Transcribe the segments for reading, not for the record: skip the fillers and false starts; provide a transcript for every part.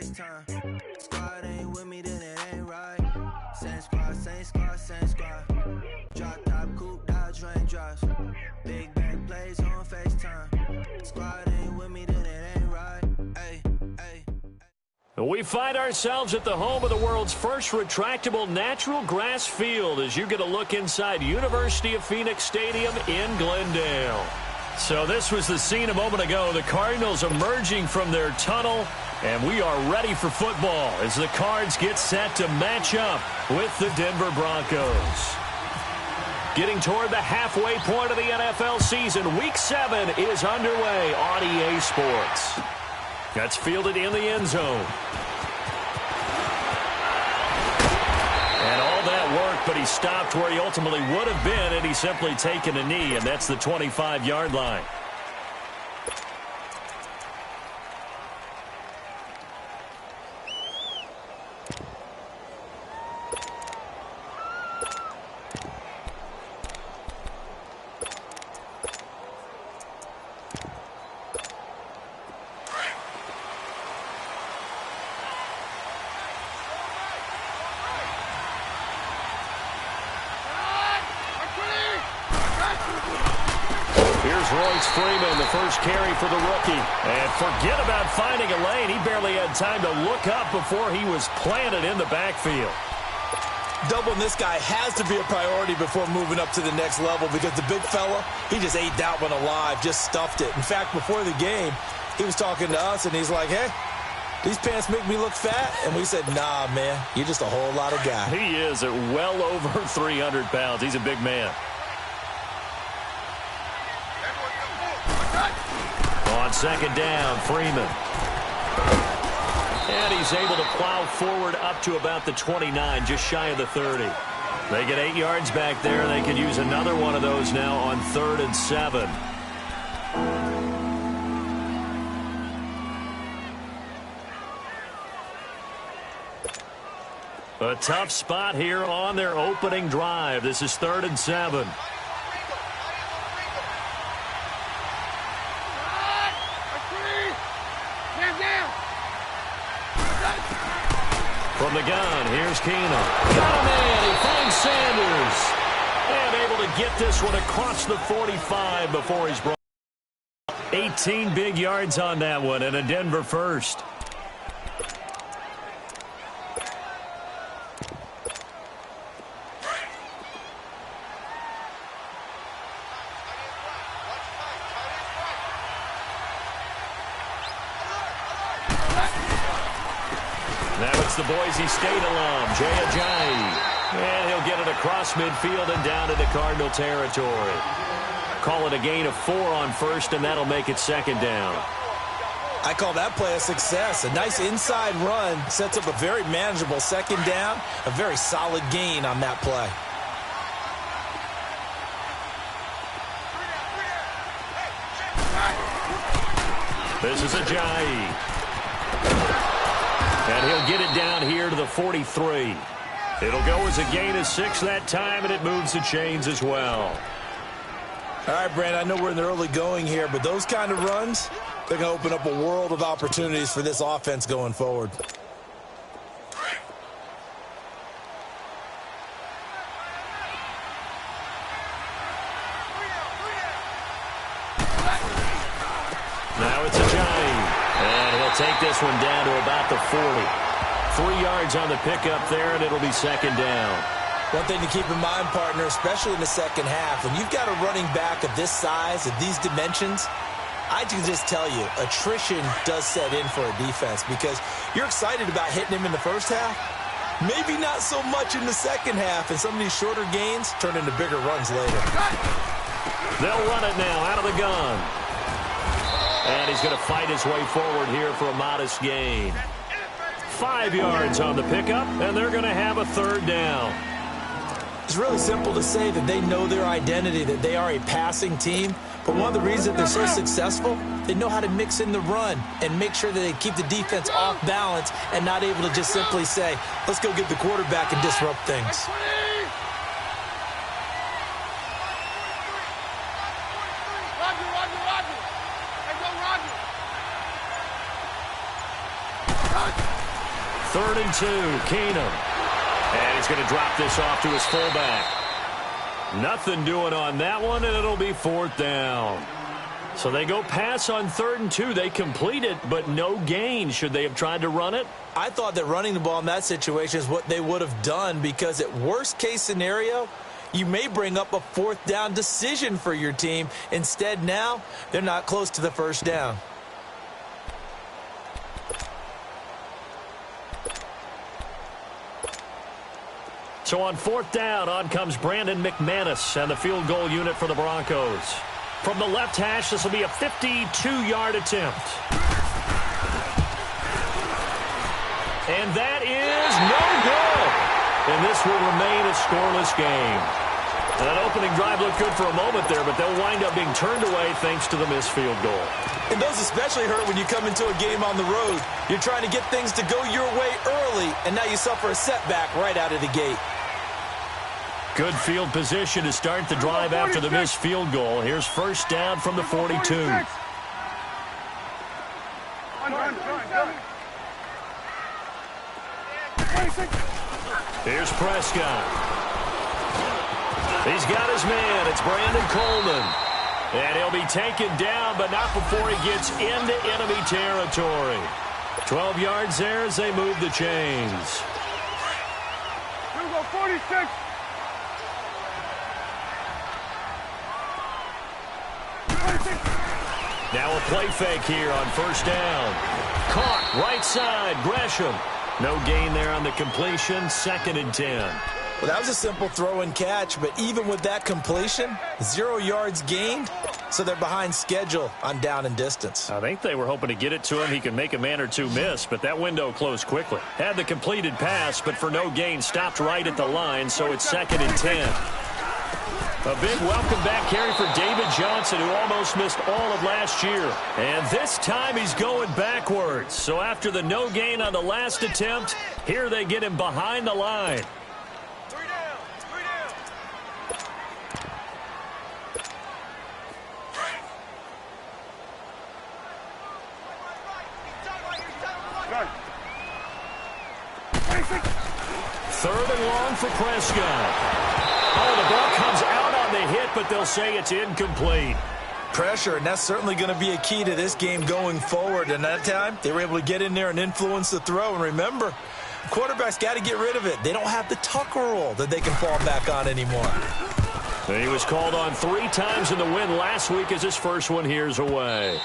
FaceTime. Squad ain't with me, then it ain't right. Same squad, same squad, same squad. Drop top, coupe, Dodge raindrops. Big bang plays on FaceTime. Squad ain't with me, then it ain't right. Ay, ay. We find ourselves at the home of the world's first retractable natural grass field as you get a look inside University of Phoenix Stadium in Glendale. So this was the scene a moment ago. The Cardinals emerging from their tunnel, and we are ready for football as the Cards get set to match up with the Denver Broncos. Getting toward the halfway point of the NFL season, Week 7 is underway on EA Sports. That's fielded in the end zone. And all that work, but he stopped where he ultimately would have been had he simply taken a knee, and that's the 25-yard line. Freeman, the first carry for the rookie. And forget about finding a lane. He barely had time to look up before he was planted in the backfield. Doubling this guy has to be a priority before moving up to the next level because the big fella, he just ate that one alive, just stuffed it. In fact, before the game, he was talking to us, and he's like, hey, these pants make me look fat. And we said, nah, man, you're just a whole lot of guy. He is at well over 300 pounds. He's a big man. On second down, Freeman. And he's able to plow forward up to about the 29, just shy of the 30. They get 8 yards back there. They could use another one of those now on 3rd and 7. A tough spot here on their opening drive. This is 3rd and 7. From the gun, here's Keenum. Got a man, he finds Sanders. And able to get this one across the 45 before he's brought. 18 big yards on that one, and a Denver first. Now it's the Boise State alum, Jay Ajayi. And he'll get it across midfield and down into Cardinal territory. Call it a gain of 4 on first, and that'll make it 2nd down. I call that play a success. A nice inside run sets up a very manageable 2nd down. A very solid gain on that play. This is Ajayi. And he'll get it down here to the 43. It'll go as a gain of 6 that time, and it moves the chains as well. All right, Brand, I know we're in the early going here, but those kind of runs, they're going to open up a world of opportunities for this offense going forward. Now it's Ajayi. And he'll take this one down to about the 40. 3 yards on the pickup there, and it'll be 2nd down. One thing to keep in mind, partner, especially in the second half, when you've got a running back of this size, of these dimensions, I can just tell you, attrition does set in for a defense because you're excited about hitting him in the first half. Maybe not so much in the second half, and some of these shorter gains turn into bigger runs later. They'll run it now out of the gun. And he's going to fight his way forward here for a modest gain. 5 yards on the pickup, and they're going to have a 3rd down. It's really simple to say that they know their identity, that they are a passing team. But one of the reasons they're so successful, they know how to mix in the run and make sure that they keep the defense off balance and not able to just simply say, let's go get the quarterback and disrupt things. 3rd and 2. Keenum. And he's going to drop this off to his fullback. Nothing doing on that one, and it'll be 4th down. So they go pass on 3rd and 2. They complete it, but no gain. Should they have tried to run it? I thought that running the ball in that situation is what they would have done, because at worst case scenario, you may bring up a 4th down decision for your team. Instead, now they're not close to the 1st down. So on 4th down, on comes Brandon McManus and the field goal unit for the Broncos. From the left hash, this will be a 52-yard attempt. And that is no good. And this will remain a scoreless game. And that opening drive looked good for a moment there, but they'll wind up being turned away thanks to the missed field goal. And those especially hurt when you come into a game on the road. You're trying to get things to go your way early, and now you suffer a setback right out of the gate. Good field position to start the drive after the missed field goal. Here's 1st down from the 42. Here's Prescott. He's got his man. It's Brandon Coleman. And he'll be taken down, but not before he gets into enemy territory. 12 yards there as they move the chains. Here we go, 46. Now a play fake here on 1st down. Caught right side, Gresham. No gain there on the completion, 2nd and 10. Well, that was a simple throw and catch, but even with that completion, 0 yards gained, so they're behind schedule on down and distance. I think they were hoping to get it to him. He could make a man or two miss, but that window closed quickly. Had the completed pass, but for no gain, stopped right at the line, so it's 2nd and 10. A big welcome back carry for David Johnson, who almost missed all of last year. And this time he's going backwards. So after the no gain on the last attempt, here they get him behind the line. 3 down, 3 down. Third and long for Prescott. Oh, the ball comes out on the hit, but they'll say it's incomplete. Pressure, and that's certainly going to be a key to this game going forward. And that time, they were able to get in there and influence the throw. And remember, quarterbacks got to get rid of it. They don't have the Tucker rule that they can fall back on anymore. He was called on 3 times in the win last week as his first one here's away.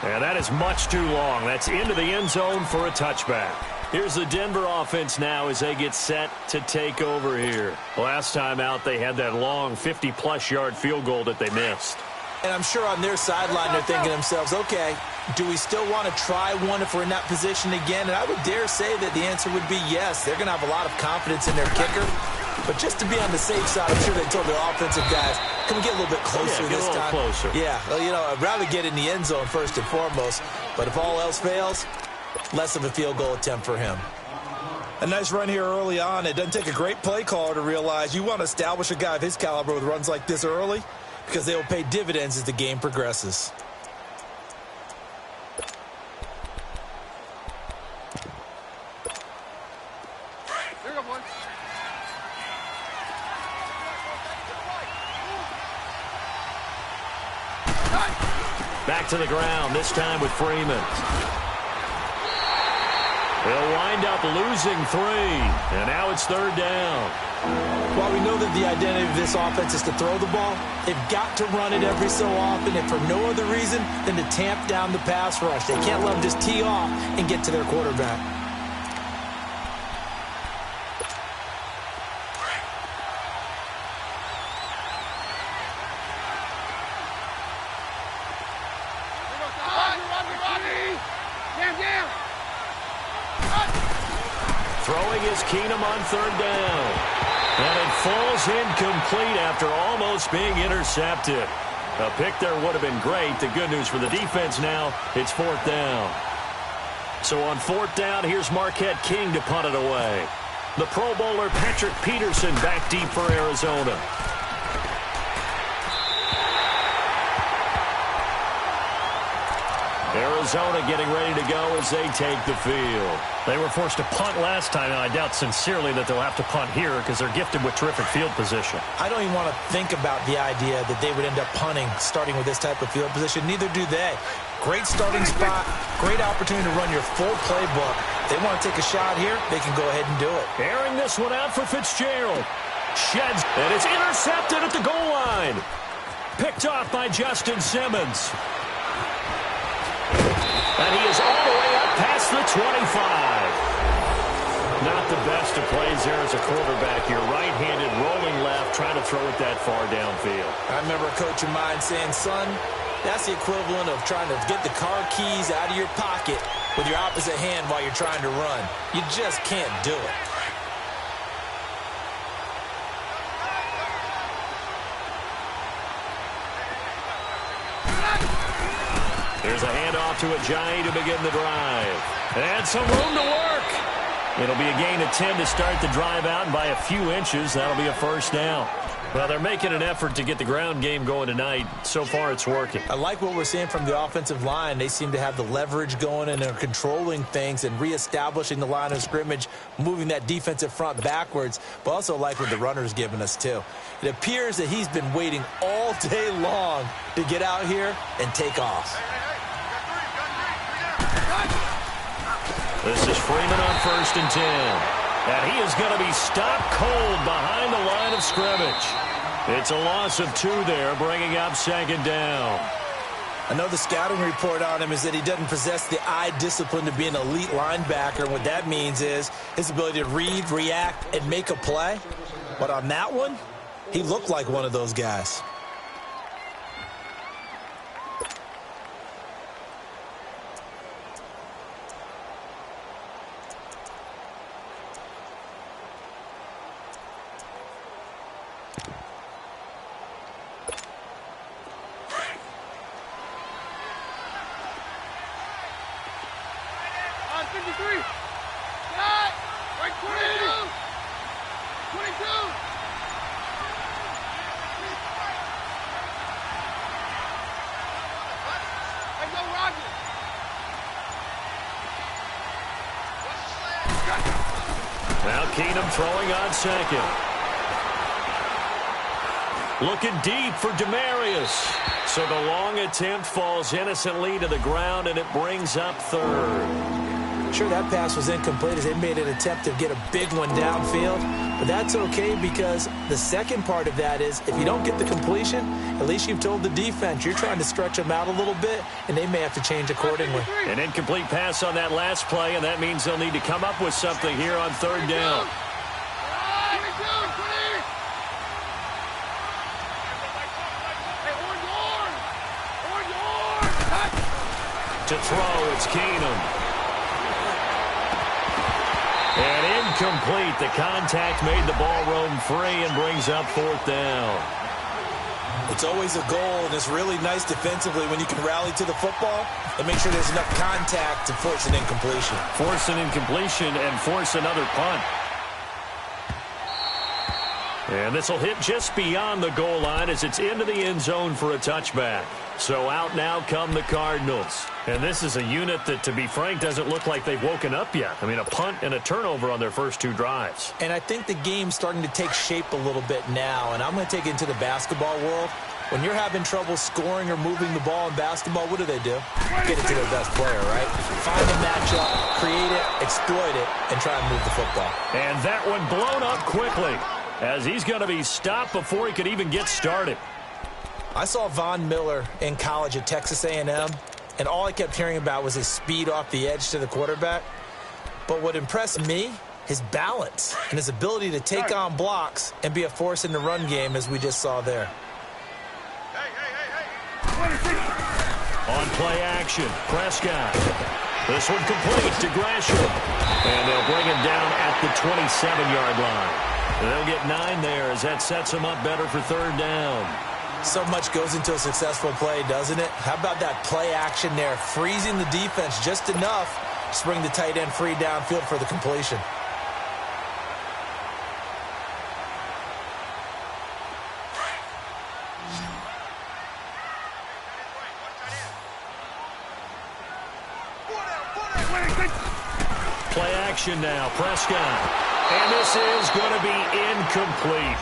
And that is much too long. That's into the end zone for a touchback. Here's the Denver offense now as they get set to take over here. Last time out, they had that long 50-plus yard field goal that they missed. And I'm sure on their sideline they're thinking to themselves, okay, do we still want to try one if we're in that position again? And I would dare say that the answer would be yes. They're going to have a lot of confidence in their kicker. But just to be on the safe side, I'm sure they told their offensive guys, can we get a little bit closer this time? Closer. Yeah, well, you know, I'd rather get in the end zone first and foremost. But if all else fails, less of a field goal attempt for him. A nice run here early on. It doesn't take a great play caller to realize you want to establish a guy of his caliber with runs like this early, because they will pay dividends as the game progresses. Here you go, boy. Back to the ground, this time with Freeman. They'll wind up losing 3, and now it's 3rd down. While we know that the identity of this offense is to throw the ball, they've got to run it every so often, and for no other reason than to tamp down the pass rush. They can't let them just tee off and get to their quarterback. Throwing is Keenum on 3rd down. And it falls incomplete after almost being intercepted. A pick there would have been great. The good news for the defense now, it's 4th down. So on 4th down, here's Marquette King to punt it away. The Pro Bowler Patrick Peterson back deep for Arizona. Arizona getting ready to go as they take the field. They were forced to punt last time, and I doubt sincerely that they'll have to punt here because they're gifted with terrific field position. I don't even want to think about the idea that they would end up punting starting with this type of field position. Neither do they. Great starting spot, great opportunity to run your full playbook. They want to take a shot here, they can go ahead and do it. Airing this one out for Fitzgerald. Sheds, and it's intercepted at the goal line. Picked off by Justin Simmons. And he is all the way up past the 25. Not the best of plays there as a quarterback. You're right-handed, rolling left, trying to throw it that far downfield. I remember a coach of mine saying, son, that's the equivalent of trying to get the car keys out of your pocket with your opposite hand while you're trying to run. You just can't do it. There's a handoff to Ajayi to begin the drive. And some room to work. It'll be a gain of 10 to start the drive out, and by a few inches, that'll be a first down. Well, they're making an effort to get the ground game going tonight. So far, it's working. I like what we're seeing from the offensive line. They seem to have the leverage going and are controlling things and reestablishing the line of scrimmage, moving that defensive front backwards, but also like what the runner's giving us, too. It appears that he's been waiting all day long to get out here and take off. This is Freeman on 1st and 10. And he is going to be stopped cold behind the line of scrimmage. It's a loss of 2 there, bringing up 2nd down. I know the scouting report on him is that he doesn't possess the eye discipline to be an elite linebacker. What that means is his ability to read, react, and make a play. But on that one, he looked like one of those guys. Now Keenum throwing on 2nd. Looking deep for Demarius. So the long attempt falls innocently to the ground, and it brings up 3rd. Sure, that pass was incomplete as they made an attempt to get a big one downfield. But that's okay because the second part of that is if you don't get the completion, at least you've told the defense you're trying to stretch them out a little bit, and they may have to change accordingly. An incomplete pass on that last play, and that means they'll need to come up with something here on 3rd down. To throw, it's Keenum. And incomplete. The contact made the ball roam free and brings up 4th down. It's always a goal, and it's really nice defensively when you can rally to the football and make sure there's enough contact to force an incompletion. Force an incompletion and force another punt. And this will hit just beyond the goal line as it's into the end zone for a touchback. So out now come the Cardinals. And this is a unit that, to be frank, doesn't look like they've woken up yet. I mean, a punt and a turnover on their first 2 drives. And I think the game's starting to take shape a little bit now. And I'm going to take it into the basketball world. When you're having trouble scoring or moving the ball in basketball, what do? Get it to their best player, right? Find the matchup, create it, exploit it, and try and move the football. And that one blown up quickly as he's going to be stopped before he could even get started. I saw Von Miller in college at Texas A&M, and all I kept hearing about was his speed off the edge to the quarterback. But what impressed me, his balance and his ability to take on blocks and be a force in the run game, as we just saw there. On play action, Prescott. This one complete to Gresham. And they'll bring him down at the 27-yard line. And they'll get 9 there as that sets him up better for 3rd down. So much goes into a successful play, doesn't it? How about that play action there, freezing the defense just enough to bring the tight end free downfield for the completion. action now. Prescott. And this is going to be incomplete.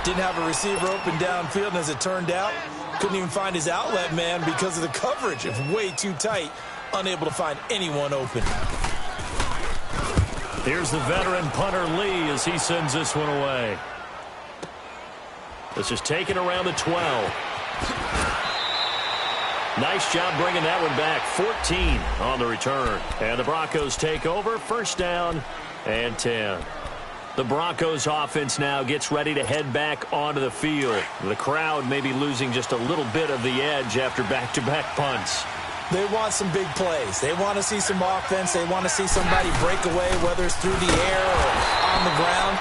Didn't have a receiver open downfield, and as it turned out, couldn't even find his outlet man because of the coverage. It's way too tight, unable to find anyone open. Here's the veteran punter Lee as he sends this one away. This is taken around the 12. Nice job bringing that one back. 14 on the return. And the Broncos take over. First down and 10. The Broncos offense now gets ready to head back onto the field. The crowd may be losing just a little bit of the edge after back-to-back punts. They want some big plays. They want to see some offense. They want to see somebody break away, whether it's through the air or on the ground.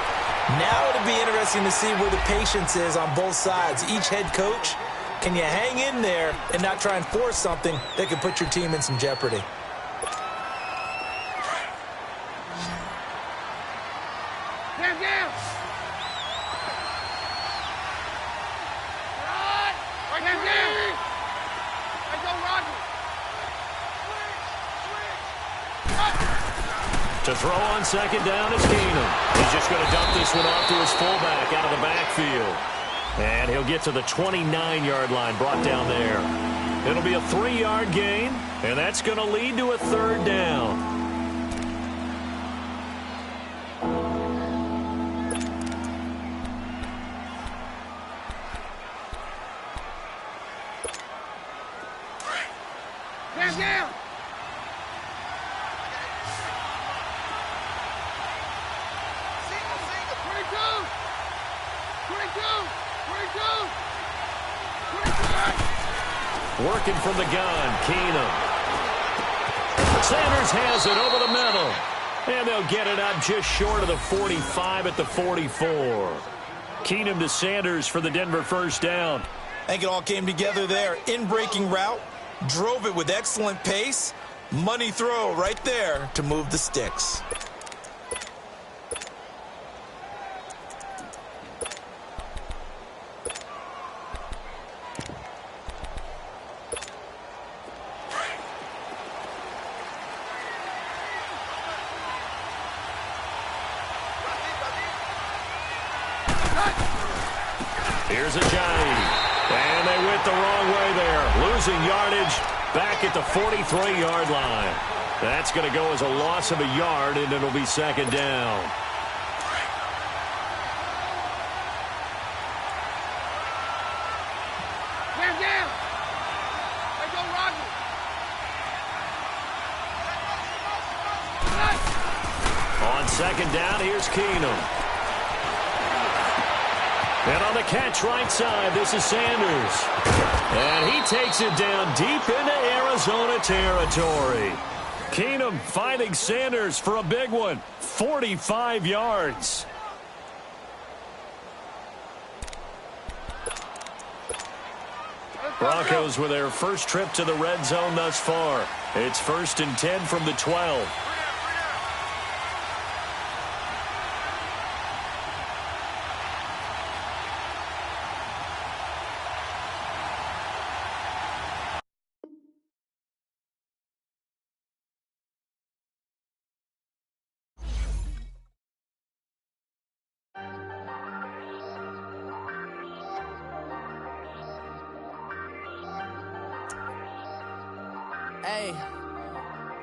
Now it'll be interesting to see where the patience is on both sides. Each head coach, can you hang in there and not try and force something that could put your team in some jeopardy? To throw on second down is Keenum. He's just going to dump this one off to his fullback out of the backfield. And he'll get to the 29-yard line, brought down there. It'll be a 3-yard gain, and that's going to lead to a third down. Down. Working from the gun, Keenum. Sanders has it over the middle. And they'll get it up just short of the 45 at the 44. Keenum to Sanders for the Denver first down. I think it all came together there. In-breaking route, drove it with excellent pace. Money throw right there to move the sticks. Here's a Johnny. And they went the wrong way there. Losing yardage back at the 43-yard line. That's going to go as a loss of a yard, and it'll be second down. Down. Let's go, Roger. On second down, here's Keenum. And on the catch right side, this is Sanders. And he takes it down deep into Arizona territory. Keenum finding Sanders for a big one. 45 yards. Broncos with their first trip to the red zone thus far. It's 1st and 10 from the 12.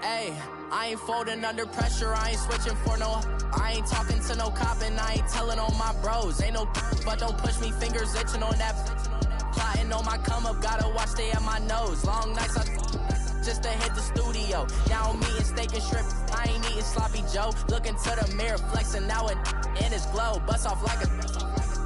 Hey, I ain't folding under pressure, I ain't switching for no. I ain't talking to no cop and I ain't telling on my bros. Ain't no but don't push me, fingers itching on that. Plotting on my come up, gotta watch stay at my nose. Long nights just to hit the studio. Now I'm eating steak and shrimp, I ain't eating sloppy Joe. Looking to the mirror, flexing now it in his glow. Bust off like a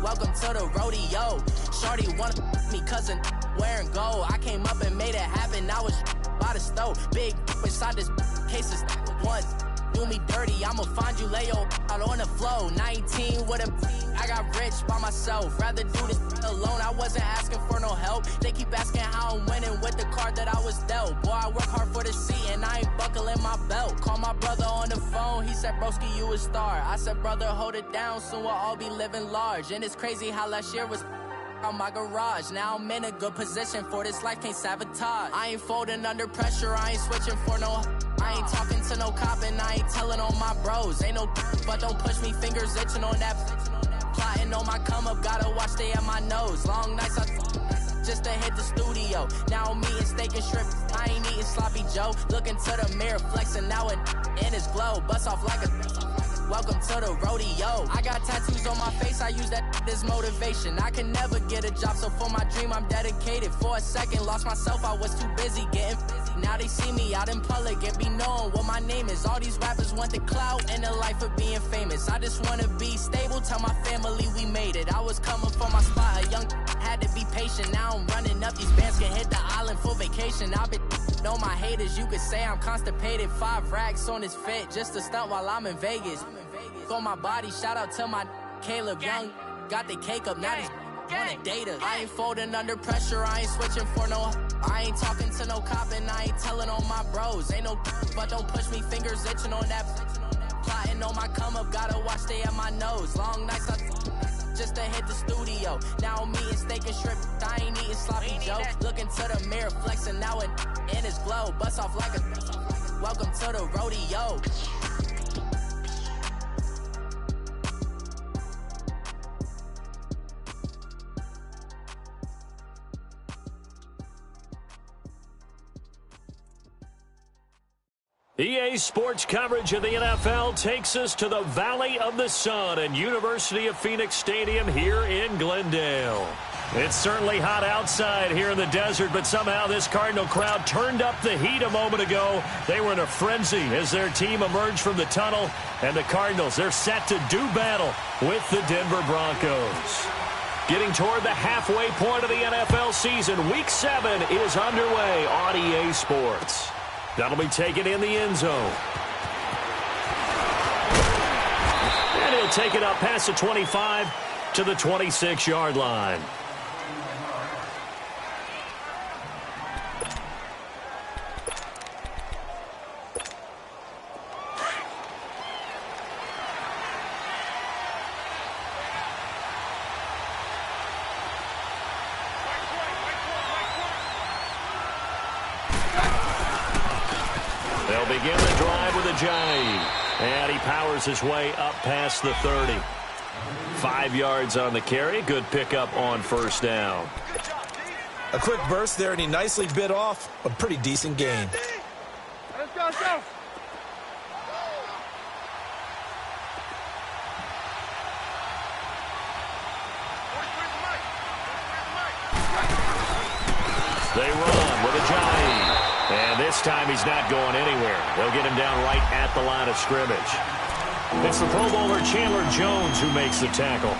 welcome to the rodeo. Shorty wanna me cousin wearing gold. I came up and made it happen, I was by the stove. Big inside this cases once do me dirty, I'ma find you lay out on the floor. 19 with a I got rich by myself. Rather do this alone, I wasn't asking for no help. They keep asking how I'm winning with the card that I was dealt. Boy, I work hard for the seat and I ain't buckling my belt. Call my brother on the phone, he said, broski, you a star. I said, brother, hold it down, soon we'll all be living large. And it's crazy how last year was on my garage. Now I'm in a good position for this life, can't sabotage. I ain't folding under pressure, I ain't switching for no. I ain't talking to no cop and I ain't telling on my bros. Ain't no but don't push me, fingers itching on that. Plotting on my come up, gotta watch stay at my nose. Long nights just to hit the studio. Now I'm eating steak and shrimp. I ain't eating sloppy Joe. Looking to the mirror, flexing now it in his glow. Bust off like a welcome to the rodeo. I got tattoos on my face, I use that as motivation. I can never get a job, so for my dream I'm dedicated. For a second, lost myself, I was too busy getting busy. Now they see me out in public and be knowing what my name is. All these rappers want the clout and the life of being famous. I just wanna be stable, tell my family we made it. I was coming for my spot, a young had to be patient. Now I'm running up, these bands can hit the island for vacation. I've been know my haters, you could say I'm constipated. 5 racks on his fit, just to stunt while I'm in Vegas. On my body, shout out to my Caleb Young. Got the cake up, now these wanna date us. I ain't folding under pressure, I ain't switching for no. I ain't talking to no cop and I ain't telling on my bros. Ain't no but don't push me, fingers itching on that. Plotting on my come up, gotta watch stay at my nose. Long nights just to hit the studio. Now I'm eating steak and shrimp, I ain't eating sloppy Joe. Looking to the mirror, flexing now it in his glow. Bust off like a welcome to the rodeo. EA Sports coverage of the NFL takes us to the Valley of the Sun and University of Phoenix Stadium here in Glendale. It's certainly hot outside here in the desert, but somehow this Cardinal crowd turned up the heat a moment ago. They were in a frenzy as their team emerged from the tunnel, and the Cardinals, they're set to do battle with the Denver Broncos. Getting toward the halfway point of the NFL season, Week 7 is underway on EA Sports. That'll be taken in the end zone. And he'll take it up past the 25 to the 26-yard line. Begin the drive with a J. And he powers his way up past the 30. 5 yards on the carry. Good pickup on first down. A quick burst there, and he nicely bit off a pretty decent gain. Let's go, let's go. They run with a Johnny. And this time he's not going anywhere. They'll get him down right at the line of scrimmage. It's the Pro Bowler Chandler Jones who makes the tackle.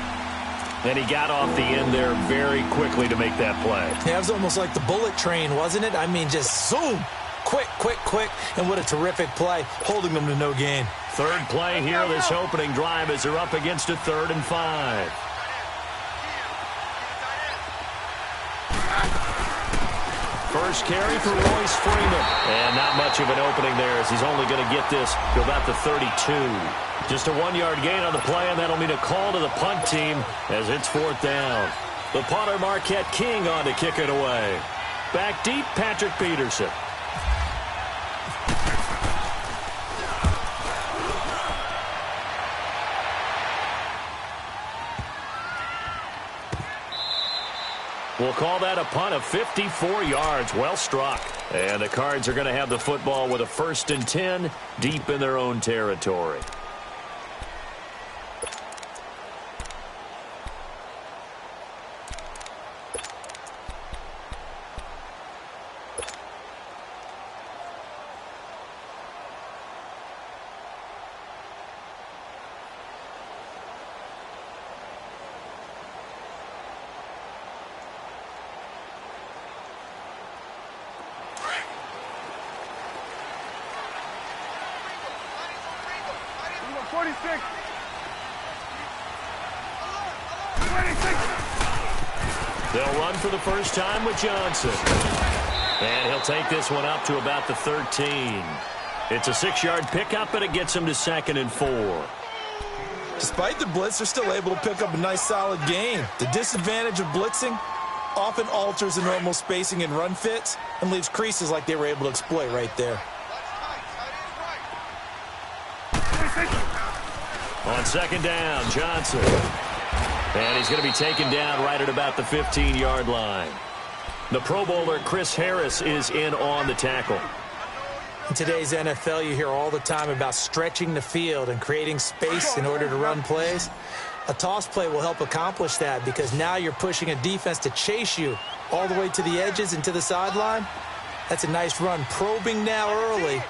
And he got off the end there very quickly to make that play. Yeah, it was almost like the bullet train, wasn't it? I mean, just zoom. Quick, quick, quick. And what a terrific play, holding them to no gain. Third play here, this opening drive as they're up against a 3rd and 5. First carry for Royce Freeman. And not much of an opening there as he's only going to get this to about the 32. Just a 1-yard gain on the play, and that'll mean a call to the punt team as it's 4th down. The punter, Marquette King, on to kick it away. Back deep, Patrick Peterson. We'll call that a punt of 54 yards. Well struck. And the Cards are going to have the football with a 1st and 10 deep in their own territory. They'll run for the first time with Johnson. And he'll take this one up to about the 13. It's a 6-yard pickup, and it gets him to 2nd and 4. Despite the blitz, they're still able to pick up a nice, solid gain. The disadvantage of blitzing often alters the normal spacing and run fits and leaves creases like they were able to exploit right there. On second down, Johnson. And he's going to be taken down right at about the 15-yard line. The Pro Bowler Chris Harris is in on the tackle. In today's NFL, you hear all the time about stretching the field and creating space in order to run plays. A toss play will help accomplish that because now you're pushing a defense to chase you all the way to the edges and to the sideline. That's a nice run, probing now early.